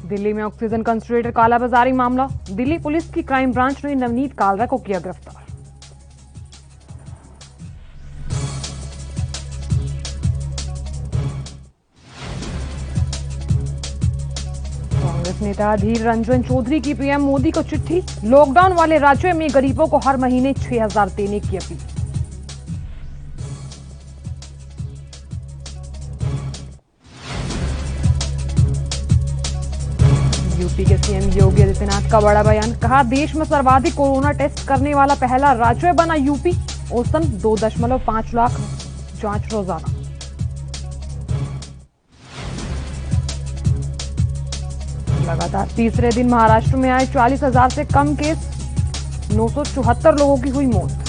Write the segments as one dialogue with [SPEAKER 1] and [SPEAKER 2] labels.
[SPEAKER 1] दिल्ली में oxygen concentrator कालाबाजारी मामला। दिल्ली पुलिस की क्राइम ब्रांच ने नवनीत कालरा को किया गिरफ्तार। कांग्रेस नेता अधीर रंजन चौधरी की पीएम मोदी को चिट्ठी। लॉकडाउन वाले राज्यों में गरीबों को हर महीने 6,000 देने की अपील। यूपी के सीएम योगी आदित्यनाथ का बड़ा बयान। कहा, देश में सर्वाधिक कोरोना टेस्ट करने वाला पहला राज्य बना यूपी। औसतन 2.5 लाख जांच रोजाना। लगातार तीसरे दिन महाराष्ट्र में आए 40,000 से कम केस। 974 लोगों की हुई मौत।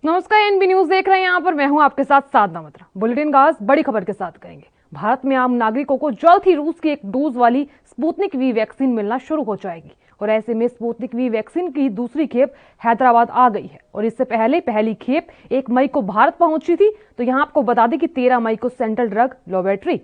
[SPEAKER 1] नमस्कार, एनबी न्यूज देख रहे हैं। यहां पर मैं हूं आपके साथ साधना मत्रा। बुलेटिन का आगाज बड़ी खबर के साथ करेंगे। भारत में आम नागरिकों को जल्द ही रूस की एक डोज वाली स्पुतनिक वी वैक्सीन मिलना शुरू हो जाएगी और ऐसे में स्पुतनिक वी वैक्सीन की दूसरी खेप हैदराबाद आ गई है और इससे पहले पहली खेप 1 मई को भारत पहुंची थी। तो यहां आपको बता दें कि 13 मई को सेंट्रल ड्रग लैबोरेटरी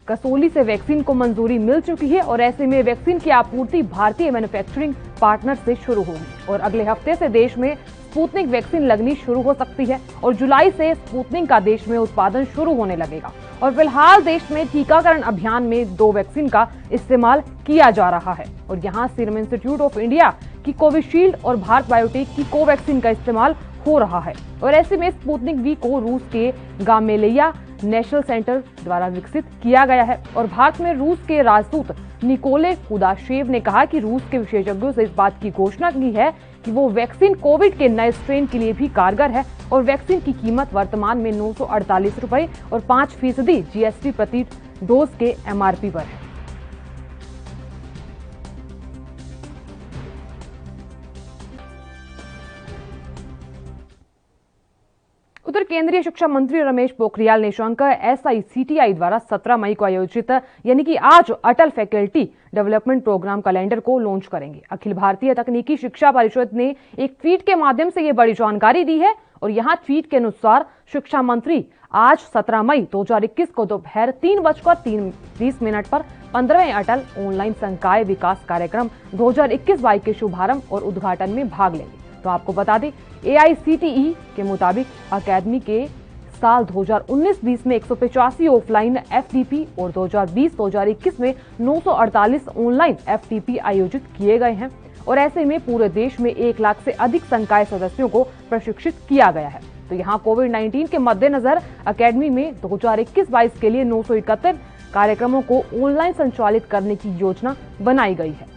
[SPEAKER 1] कसौली से वैक्सीन को मंजूरी मिल चुकी है और ऐसे में वैक्सीन की आपूर्ति भारतीय मैन्युफैक्चरिंग पार्टनर से शुरू होगी और अगले हफ्ते से देश में स्पुतनिक वैक्सीन लगनी शुरू हो सकती है और जुलाई से स्पुतनिक का देश में उत्पादन शुरू होने लगेगा। और फिलहाल देश में टीकाकरण अभियान में 2 वैक्सीन का इस्तेमाल किया जा रहा है और यहाँ सीरम इंस्टीट्यूट ऑफ इंडिया की कोविशील्ड और भारत बायोटेक की कोवैक्सीन का इस्तेमाल हो रहा है और ऐसे में स्पुतनिक वी को रूस के गामेलिया नेशनल सेंटर द्वारा विकसित किया गया है और भारत में रूस के राजदूत निकोले कुदाशेव ने कहा कि रूस के विशेषज्ञों से इस बात की घोषणा की है कि वो वैक्सीन कोविड के नए स्ट्रेन के लिए भी कारगर है और वैक्सीन की कीमत वर्तमान में 948 रुपए और 5% जीएसटी प्रति डोज के एमआरपी पर है। उधर केंद्रीय शिक्षा मंत्री रमेश पोखरियाल निशंक SICTI द्वारा 17 मई को आयोजित यानी कि आज अटल फैकल्टी डेवलपमेंट प्रोग्राम कैलेंडर को लॉन्च करेंगे। अखिल भारतीय तकनीकी शिक्षा परिषद ने एक ट्वीट के माध्यम से ये बड़ी जानकारी दी है और यहाँ ट्वीट के अनुसार शिक्षा मंत्री आज 17 मई 2021 को दोपहर 3:30 पर 15वें अटल ऑनलाइन संकाय विकास कार्यक्रम 2021-22 के शुभारंभ और उद्घाटन में भाग लेंगे। तो आपको बता दें, AICTE के मुताबिक अकेडमी के साल 2019-20 में 185 ऑफलाइन FTP और 2020-2021 में 948 ऑनलाइन FTP आयोजित किए गए हैं और ऐसे में पूरे देश में 1 लाख से अधिक संकाय सदस्यों को प्रशिक्षित किया गया है। तो यहाँ कोविड-19 के मद्देनजर अकेडमी में 2021-22 के लिए 971 कार्यक्रमों को ऑनलाइन संचालित करने की योजना बनाई गई है।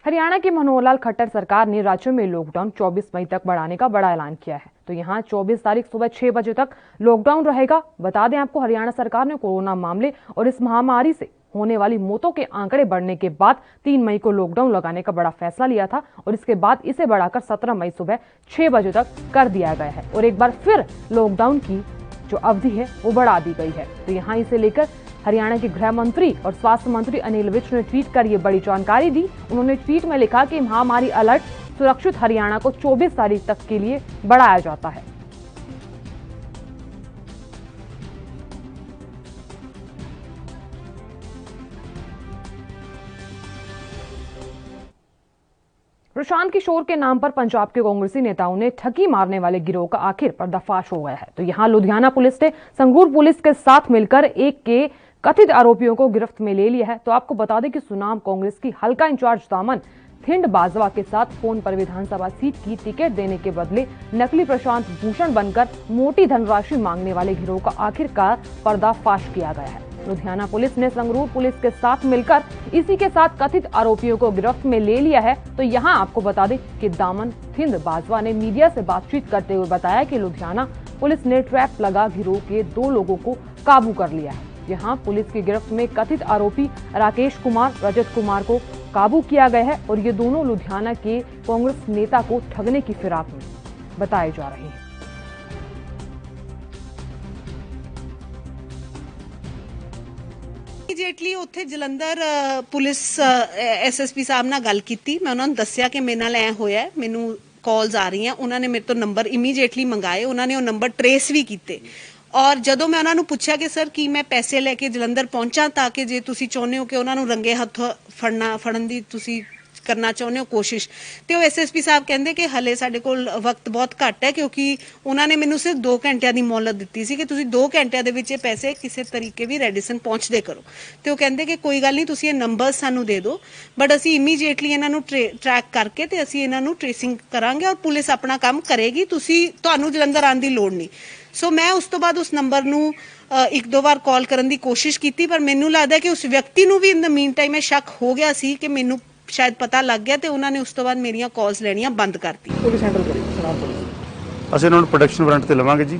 [SPEAKER 1] हरियाणा की मनोहर लाल खट्टर सरकार ने राज्य में लॉकडाउन 24 मई तक बढ़ाने का बड़ा ऐलान किया है। तो यहाँ 24 तारीख सुबह 6 बजे तक लॉकडाउन रहेगा। बता दें आपको, हरियाणा सरकार ने कोरोना मामले और इस महामारी से होने वाली मौतों के आंकड़े बढ़ने के बाद 3 मई को लॉकडाउन लगाने का बड़ा फैसला लिया था और इसके बाद इसे बढ़ाकर 17 मई सुबह 6 बजे तक कर दिया गया है और एक बार फिर लॉकडाउन की जो अवधि है वो बढ़ा दी गई है। तो यहाँ इसे लेकर हरियाणा के गृह मंत्री और स्वास्थ्य मंत्री अनिल विज ने ट्वीट कर ये बड़ी जानकारी दी। उन्होंने ट्वीट में लिखा कि महामारी अलर्ट सुरक्षित हरियाणा को 24 तारीख तक के लिए बढ़ाया जाता है। प्रशांत किशोर के नाम पर पंजाब के कांग्रेसी नेताओं ने ठगी मारने वाले गिरोह का आखिर पर्दाफाश हो गया है। तो यहाँ लुधियाना पुलिस ने संगरूर पुलिस के साथ मिलकर एक के कथित आरोपियों को गिरफ्त में ले लिया है। तो आपको बता दें कि सुनाम कांग्रेस की हल्का इंचार्ज दामन थिंड बाजवा के साथ फोन पर विधानसभा सीट की टिकट देने के बदले नकली प्रशांत भूषण बनकर मोटी धनराशि मांगने वाले गिरोह का आखिरकार पर्दाफाश किया गया है। लुधियाना पुलिस ने संगरूर पुलिस के साथ मिलकर इसी के साथ कथित आरोपियों को गिरफ्त में ले लिया है। तो यहाँ आपको बता दें कि दामन थिंद बाजवा ने मीडिया से बातचीत करते हुए बताया कि लुधियाना पुलिस ने ट्रैप लगा गिरोह के 2 लोगों को काबू कर लिया है। यहाँ पुलिस की गिरफ्त में कथित आरोपी राकेश कुमार, रजत कुमार को काबू किया गया है और ये दोनों लुधियाना के कांग्रेस नेता को ठगने की फिराक में बताए जा रहे हैं।
[SPEAKER 2] ਇਮੀਡੀਏਟਲੀ ਉੱਥੇ ਜਲੰਧਰ ਪੁਲਿਸ ਐਸਐਸਪੀ ਸਾਹਿਬ ਨਾਲ ਗੱਲ ਕੀਤੀ। ਮੈਂ ਉਹਨਾਂ ਨੂੰ ਦੱਸਿਆ ਕਿ ਮੇਰੇ ਨਾਲ ਐ ਹੋਇਆ, ਮੈਨੂੰ ਕਾਲਸ ਆ ਰਹੀਆਂ। ਉਹਨਾਂ ਨੇ ਮੇਰੇ ਤੋਂ ਨੰਬਰ ਇਮੀਡੀਏਟਲੀ ਮੰਗਾਏ, ਉਹਨਾਂ ਨੇ ਉਹ ਨੰਬਰ ਟਰੇਸ ਵੀ ਕੀਤੇ। ਔਰ ਜਦੋਂ ਮੈਂ ਉਹਨਾਂ ਨੂੰ ਪੁੱਛਿਆ ਕਿ ਸਰ ਕੀ ਮੈਂ ਪੈਸੇ ਲੈ ਕੇ ਜਲੰਧਰ ਪਹੁੰਚਾਂ ਤਾਂ ਕਿ ਜੇ ਤੁਸੀਂ ਚਾਹੁੰਦੇ ਹੋ ਕਿ ਉਹਨਾਂ ਨੂੰ ਰੰਗੇ ਹੱਥ ਫੜਨ ਦੀ ਤੁਸੀਂ करना चाहते हो कोशिश, तो एसएसपी साहब कहते कि हले साडे कोल वक्त बहुत घट है क्योंकि उन्होंने मैनू सिर्फ 2 घंटे की मोहलत दी सी कि तुसीं 2 घंटे दे विच पैसे किसी तरीके भी रेडिसन पहुँचते करो। तो वो कहते कि कोई गल नहीं, तुसीं ये नंबर्स सानू दे दो, बट असीं इमीडिएटली इन्हां नू ट्रैक करके ते असीं इन्हां नू ट्रेसिंग करांगे और पुलिस अपना काम करेगी। तुसीं तुहानू जलंधर आने की लोड़ नहीं। सो मैं उस तो बाद उस नंबर नू 1-2 बार कॉल करने की कोशिश की, पर मैनू लगता है कि उस व्यक्ति नू भी इन द मीन टाइम शक हो गया सी कि मैनू शायद पता लग गया, तो उन्होंने उस तो बाद मेरिया कॉल्स लेनिया बंद करती।
[SPEAKER 3] पुलिस हैंडल करी सनाम पुलिस
[SPEAKER 4] ਅਸੀਂ ਇਹਨਾਂ ਨੂੰ ਪ੍ਰੋਟੈਕਸ਼ਨ ਵਾਰੰਟ ਤੇ ਲਵਾਂਗੇ ਜੀ,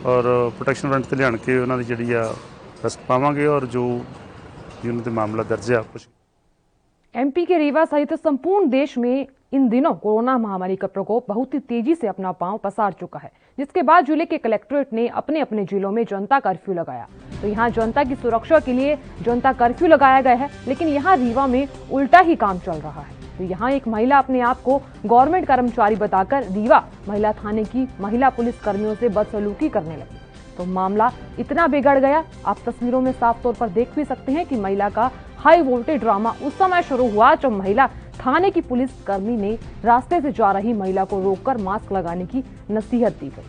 [SPEAKER 4] ਔਰ ਪ੍ਰੋਟੈਕਸ਼ਨ ਵਾਰੰਟ ਤੇ ਲਿਆਣ ਕੇ ਉਹਨਾਂ ਦੀ ਜਿਹੜੀ ਆ ਰਸਕ ਪਾਵਾਂਗੇ ਔਰ ਜੋ ਵੀ ਉਹਨਾਂ ਤੇ ਮਾਮਲਾ ਦਰਜ ਆ ਕੁਝ।
[SPEAKER 1] एमपी के रीवा सहित संपूर्ण देश में इन दिनों कोरोना महामारी का प्रकोप बहुत ही तेजी से अपना पांव पसार चुका है, जिसके बाद जिले के कलेक्ट्रेट ने अपने अपने जिलों में जनता कर्फ्यू लगाया। तो यहाँ जनता की सुरक्षा के लिए जनता कर्फ्यू लगाया गया है, लेकिन यहाँ रीवा में उल्टा ही काम चल रहा है। तो यहाँ एक महिला अपने आप को गवर्नमेंट कर्मचारी बताकर रीवा महिला थाने की महिला पुलिस कर्मियों से बदसलूकी करने लगी। तो मामला इतना बिगड़ गया, आप तस्वीरों में साफ तौर पर देख भी सकते हैं कि महिला का हाई वोल्टेज ड्रामा उस समय शुरू हुआ जब महिला थाने की पुलिस कर्मी ने रास्ते से जा रही महिला को रोककर मास्क लगाने की नसीहत दी गई।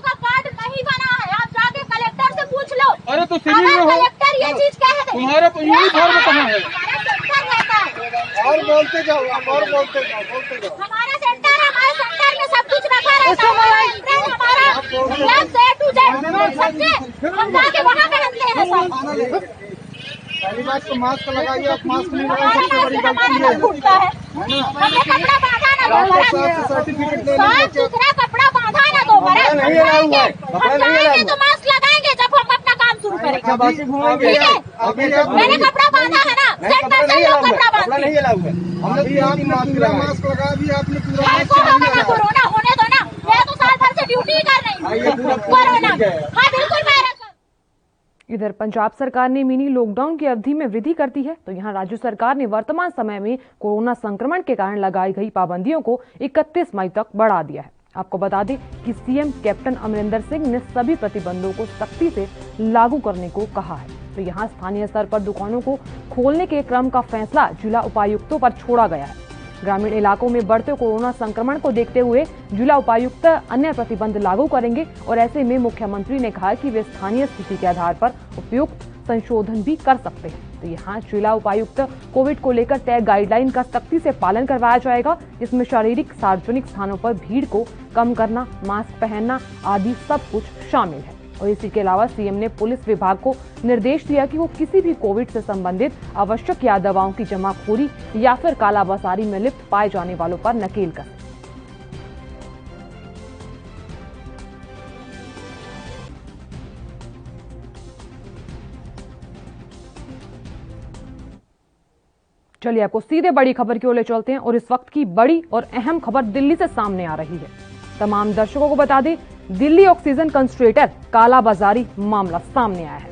[SPEAKER 5] का कार्ड नहीं बना है, आप जाके कलेक्टर से पूछ लो।
[SPEAKER 3] अरे तो सिविल में हो,
[SPEAKER 5] कलेक्टर ये चीज कह दे,
[SPEAKER 3] तुम्हारा यूनिफॉर्म कहाँ है?
[SPEAKER 5] और बोलते जाओ, हमारा सेंटर है, हमारे सेंटर में सब कुछ रखा रहता है। हमारा से टू जेड समझे, हम जाके वहाँ पहनते हैं सब।
[SPEAKER 6] पहली बात तो मास्क लगाइए, आप मास्क नहीं लगाए सबसे बड़ी गलती है।
[SPEAKER 5] हमने कपड़ा बांधा ना दो,
[SPEAKER 6] सर्टिफिकेट ले
[SPEAKER 5] साफ सुथरा कपड़ा बांधा ना दो,
[SPEAKER 6] नहीं लगा हुआ है,
[SPEAKER 5] हम जाएंगे तो मास्क लगाएंगे जब हम अपना काम शुरू करेंगे, ठीक है? मैंने कपड़ा बांधा है ना, सेंटर से लोग कपड़ा बांधते हैं।
[SPEAKER 6] अभी आपने मास्क लगा दिया, आपने पूरा
[SPEAKER 5] हमको होगा ना कोरोना, होने दो ना, मैं तो साल भर से ड्यूटी ही कर रही हूँ कोरोना। हाँ बिल्कुल मैं
[SPEAKER 1] इधर पंजाब सरकार ने मिनी लॉकडाउन की अवधि में वृद्धि कर दी है। तो यहाँ राज्य सरकार ने वर्तमान समय में कोरोना संक्रमण के कारण लगाई गई पाबंदियों को 31 मई तक बढ़ा दिया है। आपको बता दें कि सीएम कैप्टन अमरिंदर सिंह ने सभी प्रतिबंधों को सख्ती से लागू करने को कहा है। तो यहाँ स्थानीय स्तर पर दुकानों को खोलने के क्रम का फैसला जिला उपायुक्तों पर छोड़ा गया है। ग्रामीण इलाकों में बढ़ते कोरोना संक्रमण को देखते हुए जिला उपायुक्त अन्य प्रतिबंध लागू करेंगे और ऐसे में मुख्यमंत्री ने कहा कि वे स्थानीय स्थिति के आधार पर उपयुक्त संशोधन भी कर सकते हैं। तो यहाँ जिला उपायुक्त कोविड को लेकर तय गाइडलाइन का सख्ती से पालन करवाया जाएगा, जिसमें शारीरिक सार्वजनिक स्थानों पर भीड़ को कम करना, मास्क पहनना आदि सब कुछ शामिल है। और इसी के अलावा सीएम ने पुलिस विभाग को निर्देश दिया कि वो किसी भी कोविड से संबंधित आवश्यक या दवाओं की जमाखोरी या फिर कालाबाजारी में लिप्त पाए जाने वालों पर नकेल करें। चलिए आपको सीधे बड़ी खबर की ओर ले चलते हैं और इस वक्त की बड़ी और अहम खबर दिल्ली से सामने आ रही है। तमाम दर्शकों को बता दें, दिल्ली ऑक्सीजन कंसंट्रेटर कालाबाजारी मामला सामने आया है।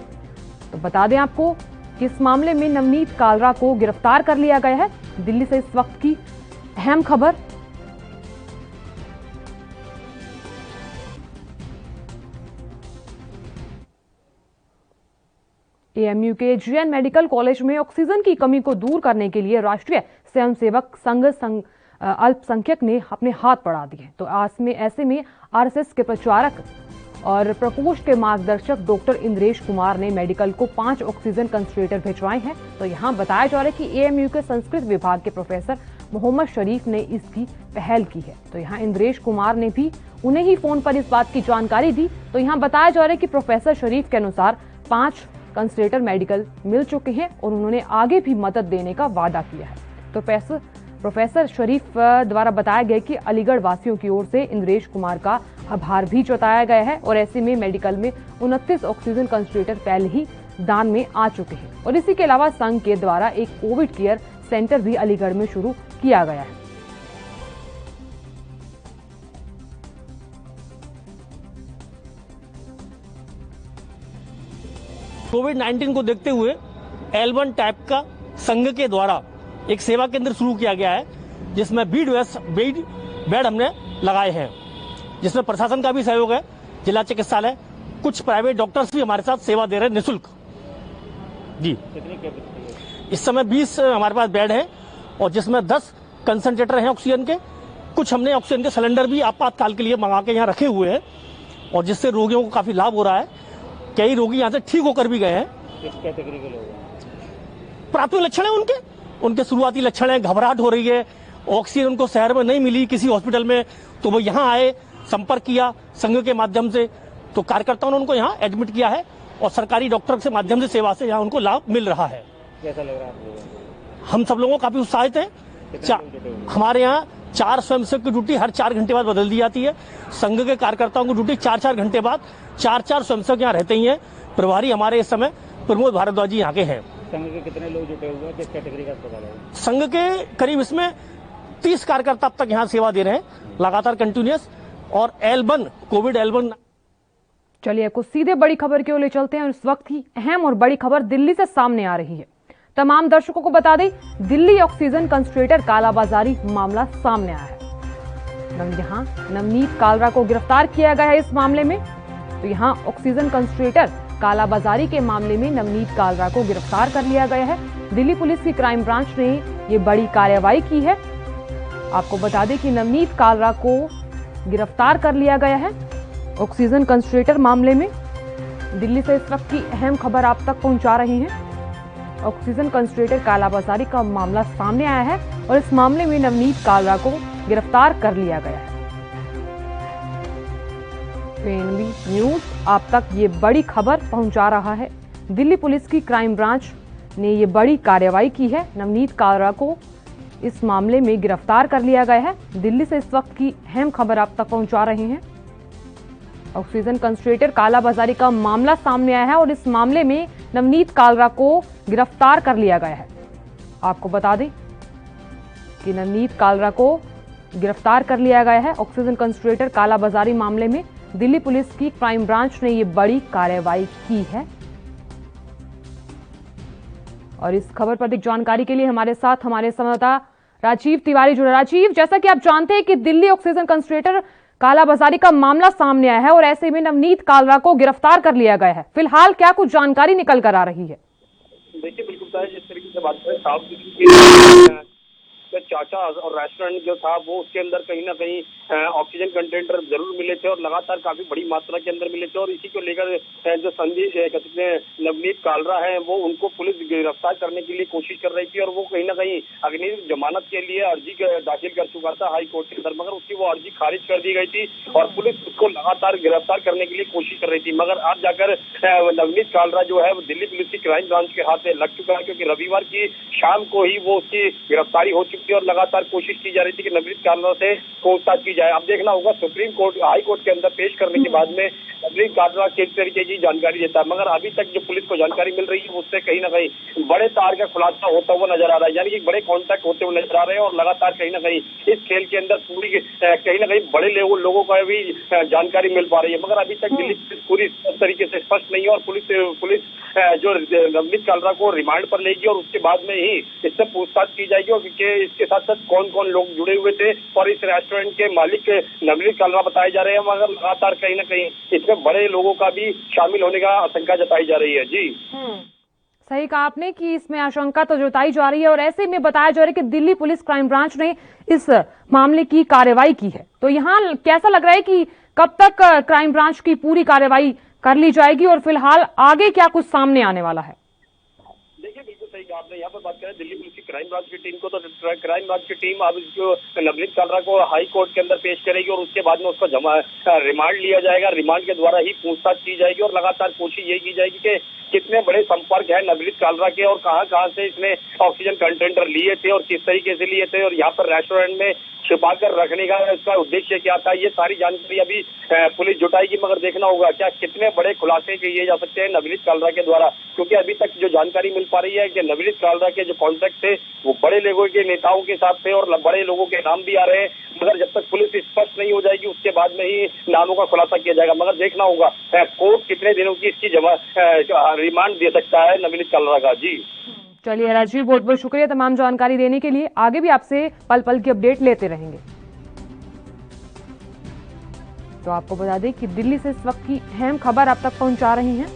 [SPEAKER 1] तो बता दें आपको कि इस मामले में नवनीत कालरा को गिरफ्तार कर लिया गया है। दिल्ली से इस वक्त की अहम खबर। एएमयू के जीएन मेडिकल कॉलेज में ऑक्सीजन की कमी को दूर करने के लिए राष्ट्रीय स्वयंसेवक संघ अल्पसंख्यक ने अपने हाथ बढ़ा दिए। तो ऐसे में आरएसएस के प्रचारक और प्रकोष्ठ के मार्गदर्शक डॉक्टर इंद्रेश कुमार ने मेडिकल को 5 ऑक्सीजन कंसंट्रेटर भिजवाए हैं। तो यहाँ बताया जा रहा है कि एएमयू के संस्कृत विभाग के प्रोफेसर मोहम्मद शरीफ ने इसकी पहल की है। तो यहाँ इंद्रेश कुमार ने भी उन्हें ही फोन पर इस बात की जानकारी दी। तो यहाँ बताया जा रहा है कि प्रोफेसर शरीफ के अनुसार 5 कंसंट्रेटर मेडिकल मिल चुके हैं और उन्होंने आगे भी मदद देने का वादा किया है। तो प्रोफेसर शरीफ द्वारा बताया गया कि अलीगढ़ वासियों की ओर से इंद्रेश कुमार का आभार भी जताया गया है और ऐसे में मेडिकल में 29 ऑक्सीजन कंसंट्रेटर पहले ही दान में आ चुके हैं और इसी के अलावा संघ के द्वारा एक कोविड केयर सेंटर भी अलीगढ़ में शुरू किया गया है।
[SPEAKER 7] कोविड-19 को देखते हुए L1 टाइप का संघ के द्वारा एक सेवा केंद्र शुरू किया गया है, जिसमें बेड हमने लगाए हैं, जिसमें प्रशासन का भी सहयोग है। जिला चिकित्सालय, कुछ प्राइवेट डॉक्टर्स भी हमारे साथ सेवा दे रहे हैं निःशुल्क। जी, इस समय 20 हमारे पास बेड है और जिसमें 10 कंसंट्रेटर हैं ऑक्सीजन के। कुछ हमने ऑक्सीजन के सिलेंडर भी आपातकाल के लिए मंगा के यहाँ रखे हुए हैं और जिससे रोगियों को काफी लाभ हो रहा है। कई रोगी यहाँ से ठीक होकर भी गए हैं।
[SPEAKER 3] किस कैटेगरी के लोग हैं?
[SPEAKER 7] प्राथमिक लक्षण है उनके शुरुआती लक्षण है, घबराहट हो रही है, ऑक्सीजन उनको शहर में नहीं मिली किसी हॉस्पिटल में, तो वो यहाँ आए, संपर्क किया संघ के माध्यम से, तो कार्यकर्ताओं ने उनको यहाँ एडमिट किया है और सरकारी डॉक्टर के माध्यम से सेवा से यहाँ उनको लाभ मिल रहा है।
[SPEAKER 3] कैसा लग रहा है आप लोगों को?
[SPEAKER 7] हम सब लोगों को काफी उत्साहित हैं। हमारे यहाँ 4 स्वयंसेवक की ड्यूटी हर 4 घंटे बाद बदल दी जाती है। संघ के कार्यकर्ताओं की ड्यूटी 4-4 घंटे बाद 4-4 स्वयंसेवक यहाँ रहते ही हैं। प्रभारी हमारे इस समय प्रमोद भारद्वाज जी यहाँ के हैं।
[SPEAKER 3] संघ के कितने लोग जुटे हुए हैं? किस कैटेगरी का अस्पताल है?
[SPEAKER 7] संघ के करीब इसमें 30 कार्यकर्ता अब तक यहाँ सेवा दे रहे हैं लगातार कंटिन्यूअस। और L1 कोविड L1।
[SPEAKER 1] चलिए आपको सीधे बड़ी खबर की ओर ले चलते हैं। इस वक्त की अहम और बड़ी खबर दिल्ली से सामने आ रही है। तमाम दर्शकों को बता दें, दिल्ली ऑक्सीजन कंसंट्रेटर कालाबाजारी मामला सामने आया है। यहाँ नवनीत कालरा को गिरफ्तार किया गया है इस मामले में। तो यहाँ ऑक्सीजन कंसंट्रेटर कालाबाजारी के मामले में नवनीत कालरा को गिरफ्तार कर लिया गया है। दिल्ली पुलिस की क्राइम ब्रांच ने ये बड़ी कार्रवाई की है। आपको बता दें कि नवनीत कालरा को गिरफ्तार कर लिया गया है ऑक्सीजन कंसंट्रेटर मामले में। दिल्ली से इस वक्त की अहम खबर आप तक पहुंचा रहे हैं। ऑक्सीजन कंसंट्रेटर कालाबाजारी का मामला सामने आया है और इस मामले में नवनीत कालरा को गिरफ्तार कर लिया गया है। PNB न्यूज आप तक ये बड़ी खबर पहुंचा रहा है। दिल्ली पुलिस की क्राइम ब्रांच ने ये बड़ी कार्रवाई की है। नवनीत कालरा को इस मामले में गिरफ्तार कर लिया गया है। दिल्ली से इस वक्त की अहम खबर आप तक पहुंचा रहे हैं। ऑक्सीजन कंसंट्रेटर कालाबाजारी का मामला सामने आया है और इस मामले में नवनीत कालरा को गिरफ्तार कर लिया गया है। आपको बता दें कि नवनीत कालरा को गिरफ्तार कर लिया गया है ऑक्सीजन कंसंट्रेटर कालाबाजारी मामले में। दिल्ली पुलिस की क्राइम ब्रांच ने ये बड़ी कार्रवाई की है। और इस खबर पर अधिक जानकारी के लिए हमारे साथ हमारे संवाददाता राजीव तिवारी जुड़े। राजीव, जैसा कि आप जानते हैं कि दिल्ली ऑक्सीजन कंसंट्रेटर कालाबाजारी का मामला सामने आया है और ऐसे में नवनीत कालरा को गिरफ्तार कर लिया गया है। फिलहाल क्या कुछ जानकारी निकल कर आ रही है?
[SPEAKER 8] देखिए, बिल्कुल जिस तरीके से बात करें, साफ चाचा और रेस्टोरेंट जो था वो उसके अंदर कहीं ना कहीं ऑक्सीजन कंटेनर जरूर मिले थे और लगातार काफी बड़ी मात्रा के अंदर मिले थे। और इसी को लेकर जो नवनीत कालरा है वो उनको पुलिस गिरफ्तार करने के लिए कोशिश कर रही थी और वो कहीं ना कहीं अग्नि जमानत के लिए अर्जी दाखिल कर चुका था हाई कोर्ट के अंदर, मगर उसकी वो अर्जी खारिज कर दी गई थी और पुलिस उसको लगातार गिरफ्तार करने के लिए कोशिश कर रही थी। मगर आज जाकर नवनीत कालरा जो है वो दिल्ली पुलिस की क्राइम ब्रांच के हाथ में लग चुका है, क्योंकि रविवार की शाम को ही वो उसकी गिरफ्तारी हो चुकी और लगातार कोशिश की जा रही थी कि नवनीत कालरा से पूछताछ की जाए। अब देखना होगा सुप्रीम कोर्ट हाई कोर्ट के अंदर पेश करने के बाद में नवनीत कालरा किस तरीके की जानकारी देता है। मगर अभी तक जो पुलिस को जानकारी मिल रही है उससे कहीं ना कहीं बड़े तार का खुलासा होता हुआ नजर आ रहा है, यानी कि बड़े कॉन्टैक्ट होते हुए नजर आ रहे हैं और लगातार कहीं ना कहीं इस खेल के अंदर पूरी कहीं ना कहीं बड़े लोगों को भी जानकारी मिल पा रही है। मगर अभी तक दिल्ली पुलिस पूरी तरीके से स्पष्ट नहीं है और पुलिस जो नवनीत कालरा को रिमांड पर लेगी और उसके बाद में ही इससे पूछताछ की जाएगी और इसके साथ साथ कौन कौन लोग जुड़े हुए थे और इस रेस्टोरेंट के मालिक नवनीत कालरा बताए जा रहे हैं। मगर लगातार कहीं ना कहीं इसमें बड़े लोगों का भी शामिल होने का आशंका जताई जा रही है। जी
[SPEAKER 1] सही कहा आपने कि इसमें आशंका तो जताई जा रही है और ऐसे में बताया जा रहा है कि दिल्ली पुलिस क्राइम ब्रांच ने इस मामले की कार्रवाई की है। तो यहाँ कैसा लग रहा है कि कब तक क्राइम ब्रांच की पूरी कार्रवाई कर ली जाएगी और फिलहाल आगे क्या कुछ सामने आने वाला है?
[SPEAKER 8] देखिए, बिल्कुल सही कहा आपने। यहाँ पर बात करें दिल्ली पुलिस की क्राइम ब्रांच की टीम को, तो क्राइम ब्रांच की टीम अब जो नवनीत कालरा को हाई कोर्ट के अंदर पेश करेगी और उसके बाद में उसका रिमांड लिया जाएगा। रिमांड के द्वारा ही पूछताछ की जाएगी और लगातार कोशिश यही की जाएगी कि कितने बड़े संपर्क है नवनीत कालरा के और कहां से इसने ऑक्सीजन कंटेनर लिए थे और किस तरीके से लिए थे और यहाँ पर रेस्टोरेंट में छिपाकर रखने का इसका उद्देश्य क्या था, ये सारी जानकारी अभी पुलिस जुटाएगी। मगर देखना होगा क्या कितने बड़े खुलासे किए जा सकते हैं नवनीत कालरा के द्वारा, क्योंकि अभी तक जो जानकारी मिल पा रही है कि नवनीत कालरा के जो कॉन्टैक्ट थे वो बड़े लोगों के नेताओं के साथ थे और बड़े लोगों के नाम भी आ रहे हैं। मगर जब तक पुलिस स्पष्ट नहीं हो जाएगी उसके बाद में ही नामों का खुलासा किया जाएगा। मगर देखना होगा कोर्ट कितने दिनों की इसकी रिमांड दे सकता है नवनीत कालरा का। जी
[SPEAKER 1] चलिए राजीव, बहुत बहुत शुक्रिया तमाम जानकारी देने के लिए। आगे भी आपसे पल पल की अपडेट लेते रहेंगे। तो आपको बता दें कि दिल्ली से इस वक्त की अहम खबर आप तक पहुंचा रही हैं।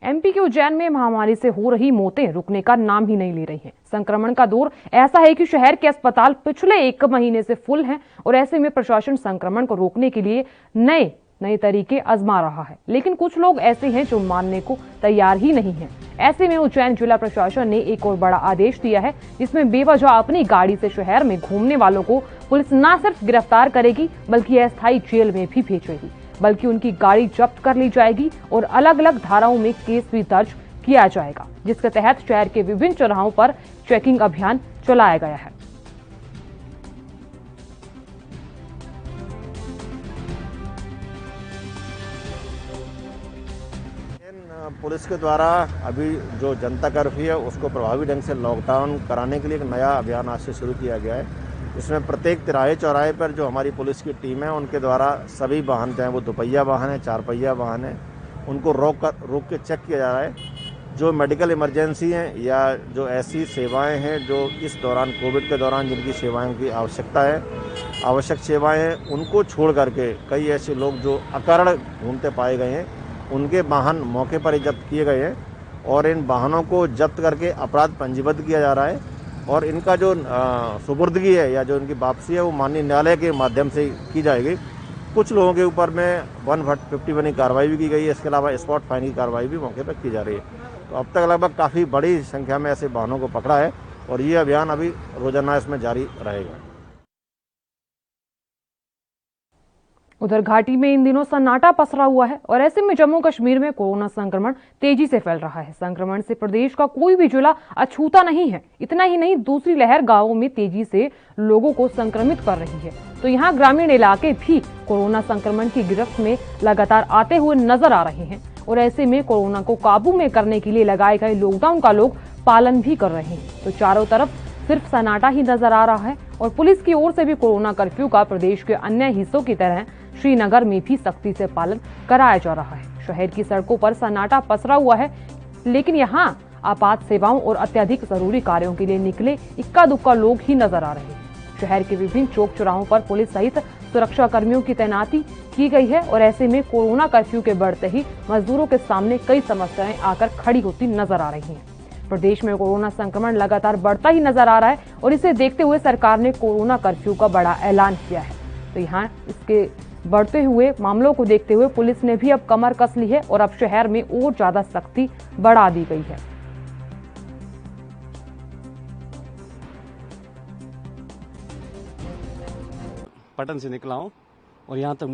[SPEAKER 1] एमपी के उज्जैन में महामारी से हो रही मौतें रुकने का नाम ही नहीं ले रही हैं। संक्रमण का दौर ऐसा है कि शहर के अस्पताल पिछले 1 महीने से फुल हैं और ऐसे में प्रशासन संक्रमण को रोकने के लिए नए तरीके आजमा रहा है, लेकिन कुछ लोग ऐसे हैं जो मानने को तैयार ही नहीं हैं। ऐसे में उज्जैन जिला प्रशासन ने एक और बड़ा आदेश दिया है, जिसमें बेवजह अपनी गाड़ी से शहर में घूमने वालों को पुलिस न सिर्फ गिरफ्तार करेगी बल्कि अस्थायी जेल में भी भेजेगी, बल्कि उनकी गाड़ी जब्त कर ली जाएगी और अलग अलग धाराओं में केस भी दर्ज किया जाएगा, जिसके तहत शहर के विभिन्न चौराहों पर चेकिंग अभियान चलाया गया है।
[SPEAKER 9] पुलिस के द्वारा अभी जो जनता कर्फ्यू है उसको प्रभावी ढंग से लॉकडाउन कराने के लिए एक नया अभियान आज से शुरू किया गया है। इसमें प्रत्येक तिराहे चौराहे पर जो हमारी पुलिस की टीम है उनके द्वारा सभी वाहन, चाहे वो दुपहिया वाहन है, 4 पहिया वाहन है, उनको रोक के चेक किया जा रहा है। जो मेडिकल इमरजेंसी हैं या जो ऐसी सेवाएं हैं जो इस दौरान कोविड के दौरान जिनकी सेवाओं की आवश्यकता है, आवश्यक सेवाएं हैं, उनको छोड़ करके कई ऐसे लोग जो अकारण घूमते पाए गए हैं उनके वाहन मौके पर ही जब्त किए गए हैं और इन वाहनों को जब्त करके अपराध पंजीबद्ध किया जा रहा है और इनका जो सुपुर्दगी है या जो इनकी वापसी है वो माननीय न्यायालय के माध्यम से की जाएगी। कुछ लोगों के ऊपर में 151 की कार्रवाई भी की गई है। इसके अलावा स्पॉट फाइन की कार्रवाई भी मौके पर की जा रही है। तो अब तक लगभग काफ़ी बड़ी संख्या में ऐसे वाहनों को पकड़ा है और ये अभियान अभी रोजाना इसमें जारी रहेगा।
[SPEAKER 1] उधर घाटी में इन दिनों सन्नाटा पसरा हुआ है और ऐसे में जम्मू कश्मीर में कोरोना संक्रमण तेजी से फैल रहा है। संक्रमण से प्रदेश का कोई भी जिला अछूता नहीं है। इतना ही नहीं, दूसरी लहर गांवों में तेजी से लोगों को संक्रमित कर रही है। तो यहाँ ग्रामीण इलाके भी कोरोना संक्रमण की गिरफ्त में लगातार आते हुए नजर आ रहे हैं और ऐसे में कोरोना को काबू में करने के लिए लगाए गए लॉकडाउन का लोग पालन भी कर रहे हैं। तो चारों तरफ सिर्फ सन्नाटा ही नजर आ रहा है और पुलिस की ओर से भी कोरोना कर्फ्यू का प्रदेश के अन्य हिस्सों की तरह श्रीनगर में भी सख्ती से पालन कराया जा रहा है। शहर की सड़कों पर सन्नाटा पसरा हुआ है, लेकिन यहाँ आपात सेवाओं और अत्यधिक जरूरी कार्यों के लिए निकले इक्का दुक्का लोग ही नजर आ रहे हैं। शहर के विभिन्न चौक चौराहों पर पुलिस सहित सुरक्षा कर्मियों की तैनाती की गई है और ऐसे में कोरोना कर्फ्यू के बढ़ते ही मजदूरों के सामने कई समस्याएं आकर खड़ी होती नजर आ रही हैं। प्रदेश में कोरोना संक्रमण लगातार बढ़ता ही नजर आ रहा है और इसे देखते हुए सरकार ने कोरोना कर्फ्यू का बड़ा ऐलान किया है। तो यहाँ इसके बढ़ते हुए मामलों को देखते हुए पुलिस ने भी अब कमर कस ली है और अब शहर में और ज्यादा सख्ती बढ़ा दी गई है।
[SPEAKER 10] पटन से निकला हूँ और यहाँ तक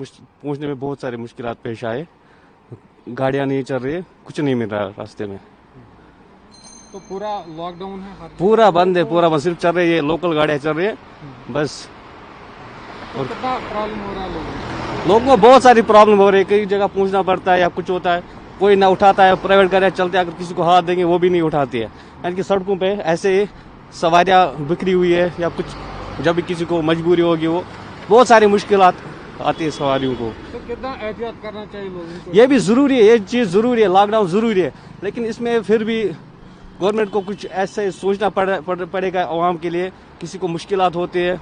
[SPEAKER 10] पहुँचने में बहुत सारे मुश्किलात पेश आए। गाड़ियाँ नहीं चल रही है, कुछ नहीं मिल रहा है रास्ते में।
[SPEAKER 6] तो पूरा लॉकडाउन है,
[SPEAKER 10] पूरा बंद है, पूरा बंद। सिर्फ चल रही है लोकल गाड़ियाँ चल रही है बस।
[SPEAKER 6] और कितना प्रॉब्लम हो रहा है
[SPEAKER 10] लोगों को? बहुत सारी प्रॉब्लम हो रही है। कई जगह पहुंचना पड़ता है या कुछ होता है, कोई ना उठाता है। प्राइवेट गाड़ियाँ चलते हैं, अगर किसी को हाथ देंगे वो भी नहीं उठाती है। यानी कि सड़कों पे ऐसे सवारियाँ बिखरी हुई है या कुछ, जब भी किसी को मजबूरी होगी वो बहुत सारी मुश्किलात आती है सवारियों को।
[SPEAKER 6] तो कितना एहतियात करना चाहिए लोगों को?
[SPEAKER 10] ये भी जरूरी है, ये चीज़ जरूरी है, लॉकडाउन जरूरी है, लेकिन इसमें फिर भी गवर्नमेंट को कुछ ऐसे सोचना पड़ेगा आवाम के लिए। किसी को मुश्किलात होती है,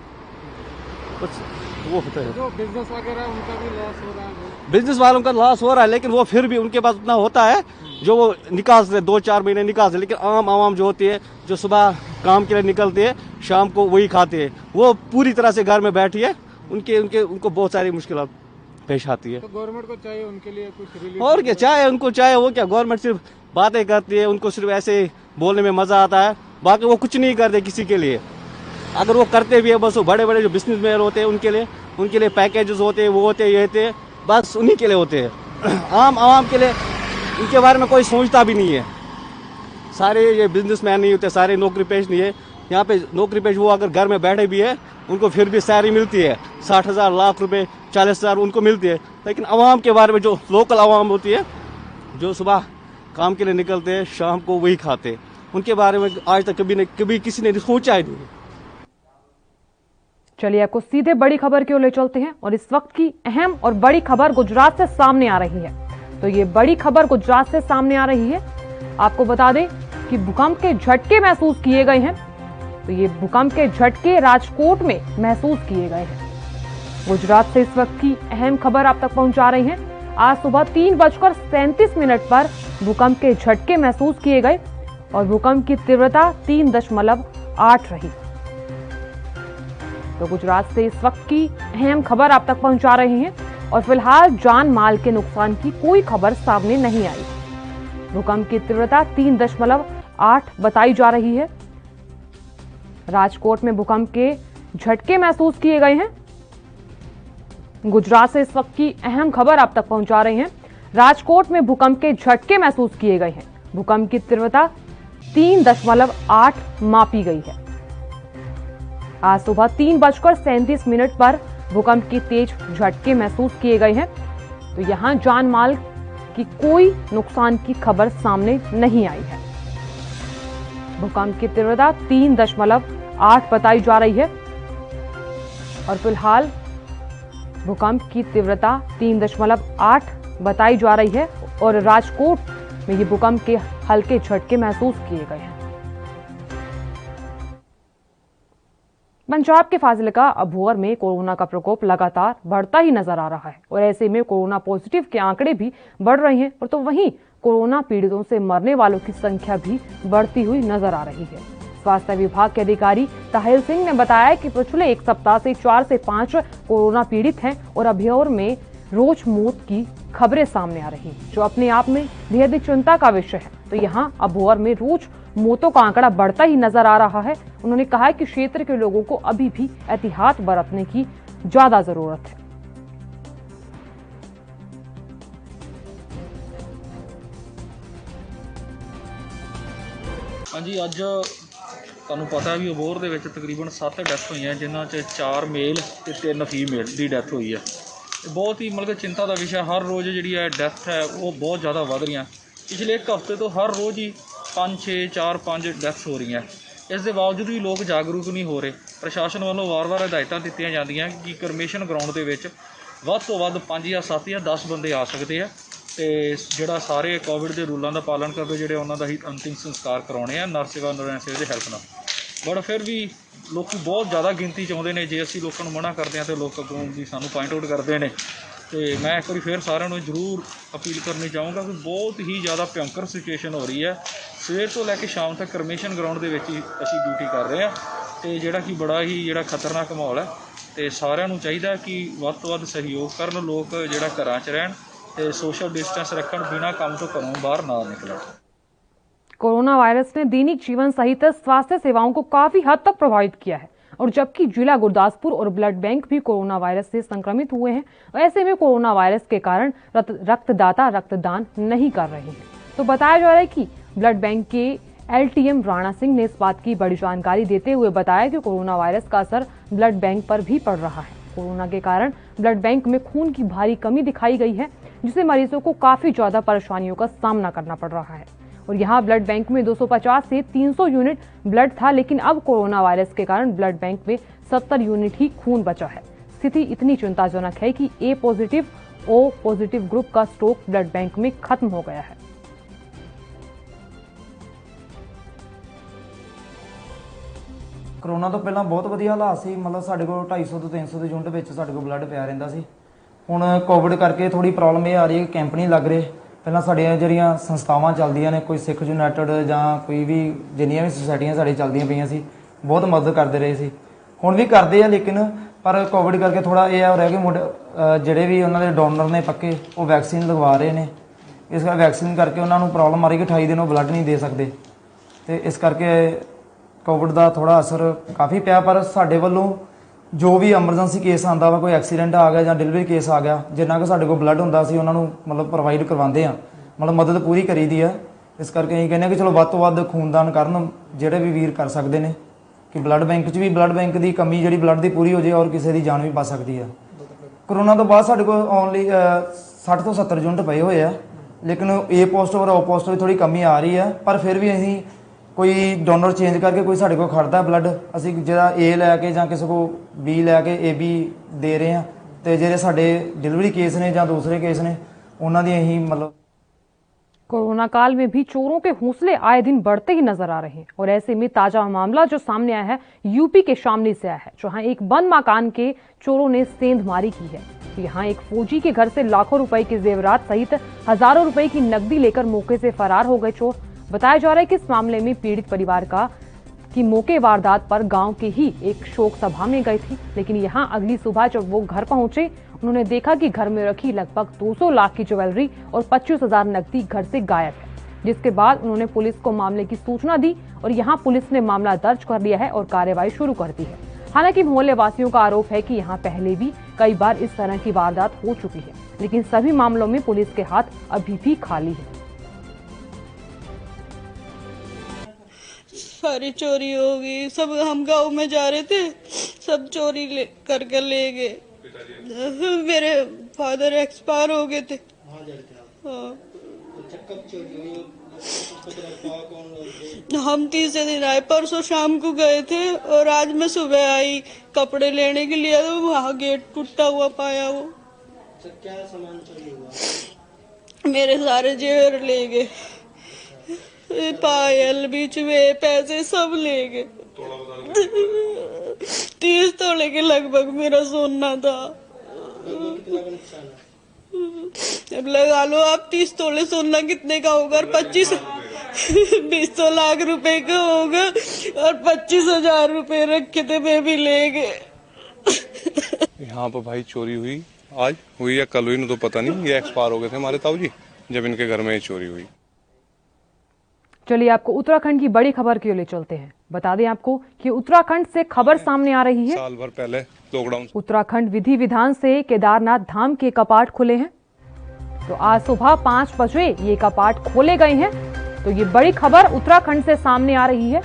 [SPEAKER 10] वो होता है।
[SPEAKER 6] जो बिजनेस वगैरह उनका भी लॉस हो रहा है।
[SPEAKER 10] बिजनेस वालों का लॉस हो रहा है, लेकिन वो फिर भी उनके पास उतना होता है जो वो निकालते 2-4 महीने निकालते। लेकिन आवाम जो होती है, जो सुबह काम के लिए निकलते हैं, शाम को वही खाते हैं, वो पूरी तरह से घर में बैठी है। उनको बहुत सारी मुश्किलात पेश आती है।
[SPEAKER 6] तो गवर्नमेंट को चाहिए उनके लिए कुछ रिलीफ।
[SPEAKER 10] और क्या चाहे उनको, चाहे वो क्या, गवर्नमेंट सिर्फ बातें करती है, उनको सिर्फ ऐसे बोलने में मजा आता है, बाकी वो कुछ नहीं करते किसी के लिए। अगर वो करते भी है बस वो बड़े बड़े जो बिजनेसमैन होते हैं उनके लिए पैकेजेस होते हैं, वो होते हैं, ये होते हैं, बस उन्हीं के लिए होते हैं। आम के लिए इनके बारे में कोई सोचता भी नहीं है। सारे ये बिजनेसमैन नहीं होते, सारे नौकरी पेश नहीं है। यहाँ पे नौकरी पेश वो अगर घर में बैठे भी है उनको फिर भी सैलरी मिलती है 60,000 लाख रुपए 40,000 उनको मिलती है। लेकिन आवाम के बारे में जो लोकल आवाम होती है जो सुबह काम के लिए निकलते हैं शाम को वही खाते हैं, उनके बारे में आज तक कभी किसी ने सोचा ही नहीं।
[SPEAKER 1] चलिए आपको सीधे बड़ी खबर की ओर ले चलते हैं और इस वक्त की अहम और बड़ी खबर गुजरात से सामने आ रही है। तो ये बड़ी खबर गुजरात से सामने आ रही है। आपको बता दें कि भूकंप के झटके महसूस किए गए हैं। तो ये भूकंप के झटके राजकोट में महसूस किए गए हैं। गुजरात से इस वक्त की अहम खबर आप तक पहुंचा रही हैं। आज सुबह 3:37 पर भूकंप के झटके महसूस किए गए और भूकंप की तीव्रता 3.8 रही। तो गुजरात से इस वक्त की अहम खबर आप तक पहुंचा रहे हैं और फिलहाल जान माल के नुकसान की कोई खबर सामने नहीं आई। भूकंप की तीव्रता 3.8 बताई जा रही है। राजकोट में भूकंप के झटके महसूस किए गए हैं। गुजरात से इस वक्त की अहम खबर आप तक पहुंचा रहे हैं। राजकोट में भूकंप के झटके महसूस किए गए हैं। भूकंप की तीव्रता 3.8 मापी गई है। आज सुबह 3:37 पर भूकंप की तेज झटके महसूस किए गए हैं। तो यहां जान माल की कोई नुकसान की खबर सामने नहीं आई है। भूकंप की तीव्रता 3.8 बताई जा रही है और फिलहाल भूकंप की तीव्रता 3.8 बताई जा रही है और राजकोट में ये भूकंप के हल्के झटके महसूस किए गए हैं। पंजाब के फाजिलका अबोहर में कोरोना का प्रकोप लगातार बढ़ता ही नजर आ रहा है और ऐसे में कोरोना पॉजिटिव के आंकड़े भी बढ़ रहे हैं और तो वहीं कोरोना पीड़ितों से मरने वालों की संख्या भी बढ़ती हुई नजर आ रही है। स्वास्थ्य विभाग के अधिकारी ताहिर सिंह ने बताया कि पिछले एक सप्ताह से 4 से 5 कोरोना पीड़ित हैं और अबोहर में रोज मौत की खबरें सामने आ रही हैं, जो अपने आप में बेहद चिंता का विषय है। तो यहाँ अबोहर में रोज मौतों का आंकड़ा बढ़ता ही नजर आ रहा है। उन्होंने कहा कि क्षेत्र के लोगों को अभी भी एहतियात बरतने की ज्यादा जरूरत है।
[SPEAKER 11] हाँ जी, अज तुहानूं पता है भी अबोहर दे विच तकरीबन 7 डैथ हुई हैं, जिन्हां च 4 मेल ते 3 फीमेल की डैथ हुई है। बहुत ही मतलब चिंता का विषय, हर रोज़ जी डैथ है वो बहुत ज़्यादा वध रही। पिछले एक हफ्ते तो हर रोज़ ही 5-6 4-5 डैथस हो रही हैं। इस दे बावजूद भी लोग जागरूक नहीं हो रहे। प्रशासन वालों वार-वार हिदायतां दित्तियां जांदियां कि करमेशन ग्राउंड दे विच वध तो वध 5 या 7 या 10 बंदे आ सकते हैं ते जिहड़ा सारे कोविड के रूलों का पालन करके जिहड़े उन्हां दा ही अंतिम संस्कार करवाने नर्स सेवा दे हैल्प नाल। बट फिर भी लोग बहुत ज़्यादा गिनती चाहते हैं। जे असीं लोगों को मना करते हैं तो लोग अगों भी सानूं पॉइंट आउट करते हैं। तो मैं एक बार फिर सारिਆਂ ਨੂੰ जरूर अपील करनी चाहूँगा कि बहुत ही ज़्यादा भयंकर सिचुएशन हो रही है। सवेर तो लैके शाम तक करमेशन ग्राउंड के विच ही असीं ड्यूटी कर रहे हैं तो जिहड़ा कि बड़ा ही जिहड़ा खतरनाक माहौल है। तो सारिਆਂ ਨੂੰ ਚਾਹੀਦਾ कि ਵੱਧ ਤੋਂ ਵੱਧ सहयोग करन, लोग जिहड़ा घरां 'च रहन ते सोशल डिस्टेंस रखन, बिना काम तो घरों बाहर ना निकलन।
[SPEAKER 1] कोरोना वायरस ने दैनिक जीवन सहित स्वास्थ्य सेवाओं को काफी हद तक प्रभावित किया है और जबकि जिला गुरदासपुर और ब्लड बैंक भी कोरोना वायरस से संक्रमित हुए हैं। ऐसे में कोरोना वायरस के कारण रक्तदाता रक्तदान नहीं कर रहे हैं। तो बताया जा रहा है कि ब्लड बैंक के LTM राणा सिंह ने इस बात की बड़ी जानकारी देते हुए बताया कि कोरोना वायरस का असर ब्लड बैंक पर भी पड़ रहा है। कोरोना के कारण ब्लड बैंक में खून की भारी कमी दिखाई गई है, जिससे मरीजों को काफी ज्यादा परेशानियों का सामना करना पड़ रहा है। और यहाँ ब्लड बैंक में 250 से 300 यूनिट ब्लड था, लेकिन अब कोरोना वायरस के कारण ब्लड बैंक में 70 यूनिट ही खून बचा है। स्थिति इतनी चिंताजनक है कि A positive O positive group का स्टॉक ब्लड बैंक में खत्म हो गया है।
[SPEAKER 12] कोरोना तो पहला बहुत वधिया हालात सी, मतलब साडे कोल 250 ਤੋਂ 300 ਦੇ ਯੂਨਿਟ ਵਿੱਚ ਸਾਡੇ ਕੋਲ ਬਲੱਡ ਪਿਆ ਰਹਿੰਦਾ ਸੀ। ਹੁਣ ਕੋਵਿਡ ਕਰਕੇ ਥੋੜੀ ਪ੍ਰੋਬਲਮ ਇਹ ਆ ਰਹੀ ਹੈ ਕਿ ਕੈਂਪ ਨਹੀਂ ਲੱਗ ਰਹੇ। ਪਹਿਲਾਂ ਸਾਡੀਆਂ ਜਿਹੜੀਆਂ ਸੰਸਥਾਵਾਂ ਚੱਲਦੀਆਂ ਨੇ, ਕੋਈ ਸਿੱਖ ਯੂਨਾਈਟਿਡ ਜਾਂ ਕੋਈ ਵੀ ਜਿੰਨੀਆਂ ਵੀ ਸੁਸਾਇਟੀਆਂ ਸਾਡੇ ਚੱਲਦੀਆਂ ਪਈਆਂ ਸੀ, ਬਹੁਤ ਮਦਦ ਕਰਦੇ ਰਹੇ ਸੀ। ਹੁਣ ਵੀ ਕਰਦੇ ਆ, ਲੇਕਿਨ ਪਰ ਕੋਵਿਡ ਕਰਕੇ ਥੋੜਾ ਇਹ ਹੋ ਰਿਹਾ ਕਿ ਜਿਹੜੇ ਵੀ ਉਹਨਾਂ ਦੇ ਡੋਨਰ ਨੇ ਪੱਕੇ ਉਹ ਵੈਕਸੀਨ ਲਗਵਾ ਰਹੇ ਨੇ ਇਸ ਕਰਕੇ ਵੈਕਸੀਨ ਕਰਕੇ ਉਹਨਾਂ ਨੂੰ ਪ੍ਰੋਬਲਮ ਆ ਰਹੀ ਕਿ 28 ਦਿਨ ਉਹ ਬਲੱਡ ਨਹੀਂ ਦੇ ਸਕਦੇ ਤੇ ਇਸ ਕਰਕੇ ਕੋਵਿਡ ਦਾ ਥੋੜਾ ਅਸਰ ਕਾਫੀ ਪਿਆ। ਪਰ ਸਾਡੇ ਵੱਲੋਂ ਜੋ ਵੀ ਐਮਰਜੈਂਸੀ ਕੇਸ ਆਂਦਾ ਵਾ, ਕੋਈ ਐਕਸੀਡੈਂਟ ਆ ਗਿਆ ਜਾਂ ਡਿਲੀਵਰੀ ਕੇਸ ਆ ਗਿਆ, ਜਿੰਨਾ ਕਿ ਸਾਡੇ ਕੋਲ ਬਲੱਡ ਹੁੰਦਾ ਸੀ ਉਹਨਾਂ ਨੂੰ ਮਤਲਬ ਪ੍ਰੋਵਾਈਡ ਕਰਵਾਉਂਦੇ ਆ, ਮਤਲਬ ਮਦਦ ਪੂਰੀ ਕਰੀਦੀ ਆ। ਇਸ ਕਰਕੇ ਅਸੀਂ ਕਹਿੰਦੇ ਕਿ ਚਲੋ ਵੱਧ ਤੋਂ ਵੱਧ ਖੂਨਦਾਨ ਕਰਨ ਜਿਹੜੇ ਵੀ ਵੀਰ ਕਰ ਸਕਦੇ ਨੇ, ਕਿ ਬਲੱਡ ਬੈਂਕ 'ਚ ਵੀ ਬਲੱਡ ਬੈਂਕ ਦੀ ਕਮੀ ਜਿਹੜੀ ਬਲੱਡ ਦੀ ਪੂਰੀ ਹੋ ਜਾਏ ਔਰ ਕਿਸੇ ਦੀ ਜਾਨ ਵੀ ਬਚ ਸਕਦੀ ਆ। ਕਰੋਨਾ ਤੋਂ ਬਾਅਦ ਸਾਡੇ ਕੋਲ ਓਨਲੀ 60 ਤੋਂ 70 ਯੂਨਿਟ ਪਏ ਹੋਏ ਆ, ਲੇਕਿਨ ਏ ਪੋਜ਼ਿਟਿਵ ਔਰ ਓ ਪੋਜ਼ਿਟਿਵ ਦੀ ਥੋੜੀ ਕਮੀ ਆ ਰਹੀ ਹੈ। ਪਰ ਫਿਰ ਵੀ ਅਸੀਂ ਕੋਈ ਡੋਨਰ ਚੇਂਜ ਕਰਕੇ ਕੋਈ ਸਾਡੇ ਕੋਲ ਖੜਦਾ ਬਲੱਡ, ਅਸੀਂ ਜਿਹੜਾ ਏ ਲੈ ਕੇ ਜਾਂ ਕਿਸੇ ਕੋ ਬੀ ਲੈ ਕੇ ਏ ਬੀ ਦੇ ਰਹੇ ਹਾਂ। ਤੇ ਜਿਹੜੇ ਸਾਡੇ ਡਿਲੀਵਰੀ ਕੇਸ ਨੇ ਜਾਂ ਦੂਸਰੇ केस ने ਉਹਨਾਂ ਦੀ ਅਸੀਂ मतलब
[SPEAKER 1] कोरोना काल में भी चोरों के हौसले आए दिन बढ़ते ही नजर आ रहे हैं और ऐसे में ताजा मामला जो सामने आया है यूपी के शामली से आया है, जहां एक बंद मकान के चोरों ने सेंधमारी की है। यहां एक फौजी के घर से लाखों रुपए के जेवरात सहित हजारों रुपए की नकदी लेकर मौके से फरार हो गए चोर। बताया जा रहा है कि इस मामले में पीड़ित परिवार की मौके वारदात पर गांव के ही एक शोक सभा में गई थी, लेकिन यहां अगली सुबह जब वो घर पहुंचे उन्होंने देखा कि घर में रखी लगभग 200 लाख की ज्वेलरी और 25,000 नकदी घर से गायब है। जिसके बाद उन्होंने पुलिस को मामले की सूचना दी और यहां पुलिस ने मामला दर्ज कर लिया है और कार्रवाई शुरू कर दी है। हालांकि मोहल्ले वासियों का आरोप है कि यहां पहले भी कई बार इस तरह की वारदात हो चुकी है, लेकिन सभी मामलों में पुलिस के हाथ अभी भी खाली है।
[SPEAKER 13] सारी चोरी हो गई, सब हम गांव में जा रहे थे, सब चोरी करके ले गए। मेरे फादर एक्सपायर हो गए थे। हम तीसरे दिन आए, परसों शाम को गए थे और आज मैं सुबह आई कपड़े लेने के लिए, तो वहाँ गेट टूटा हुआ पाया। वो क्या सामान चोरी हुआ? मेरे सारे जेवर ले गए, पायल बिछुए पैसे सब ले गए। 30 तोले के लगभग मेरा सोना था। अब लगा लो आप 30 तोले सोना कितने का होगा? 20 लाख रुपए का होगा और 25,000 रुपए रखे थे, मैं भी ले गए।
[SPEAKER 14] यहाँ पर भाई चोरी हुई, आज हुई या कल हुई ना तो पता नहीं। ये एक्सपायर हो गए थे हमारे ताऊ जी जब इनके घर में ही चोरी हुई।
[SPEAKER 1] चलिए आपको उत्तराखंड की बड़ी खबर की ओर ले चलते हैं। बता दें आपको कि उत्तराखंड से खबर सामने आ रही है।
[SPEAKER 14] साल भर पहले लॉकडाउन।
[SPEAKER 1] उत्तराखंड विधि विधान से केदारनाथ धाम के कपाट खुले हैं। तो आज सुबह 5 बजे ये कपाट खोले गए हैं। तो ये बड़ी खबर उत्तराखंड से सामने आ रही है।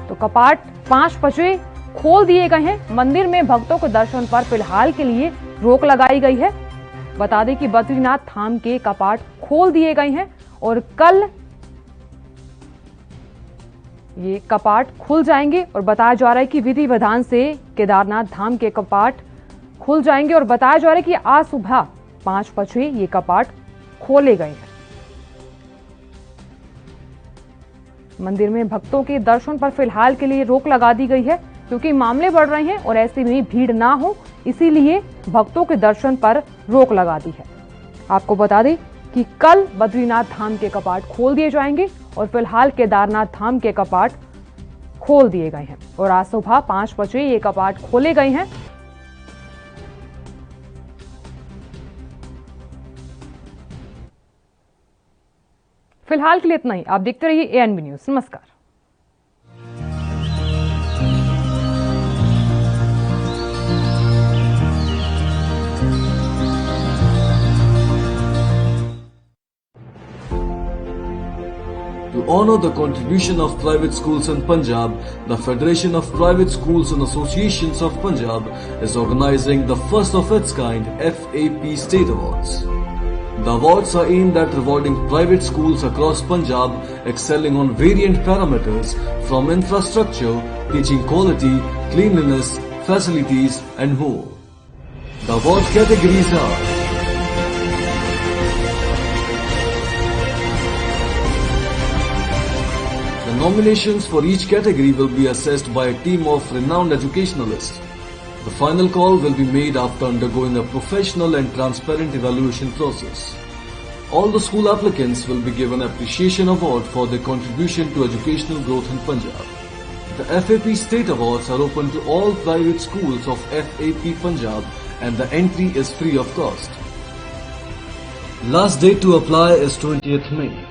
[SPEAKER 1] तो कपाट 5 बजे खोल दिए गए हैं। मंदिर में भक्तों के दर्शन पर फिलहाल के लिए रोक लगाई गई है। बता दें कि बद्रीनाथ धाम के कपाट खोल दिए गए हैं और कल ये कपाट खुल जाएंगे और बताया जा रहा है कि विधि विधान से केदारनाथ धाम के कपाट खुल जाएंगे और बताया जा रहा है कि आज सुबह 5 बजे ये कपाट खोले गए हैं। मंदिर में भक्तों के दर्शन पर फिलहाल के लिए रोक लगा दी गई है, क्योंकि मामले बढ़ रहे हैं और ऐसे में भीड़ ना हो, इसीलिए भक्तों के दर्शन पर रोक लगा दी है। आपको बता दें कि कल बद्रीनाथ धाम के कपाट खोल दिए जाएंगे और फिलहाल केदारनाथ धाम के कपाट खोल दिए गए हैं और आज सुबह 5 बजे ये कपाट खोले गए हैं। फिलहाल के लिए इतना ही। आप देखते रहिए एएनबी न्यूज़। नमस्कार।
[SPEAKER 15] To honor the contribution of private schools in Punjab, the Federation of Private Schools and Associations of Punjab is organizing the first of its kind FAP State Awards. The awards are aimed at rewarding private schools across Punjab excelling on variant parameters from infrastructure, teaching quality, cleanliness, facilities and more. The award categories are nominations for each category will be assessed by a team of renowned educationalists. The final call will be made after undergoing a professional and transparent evaluation process. All the school applicants will be given appreciation award for their contribution to educational growth in Punjab. The FAP State Awards are open to all private schools of FAP Punjab and the entry is free of cost. Last date to apply is 20th May.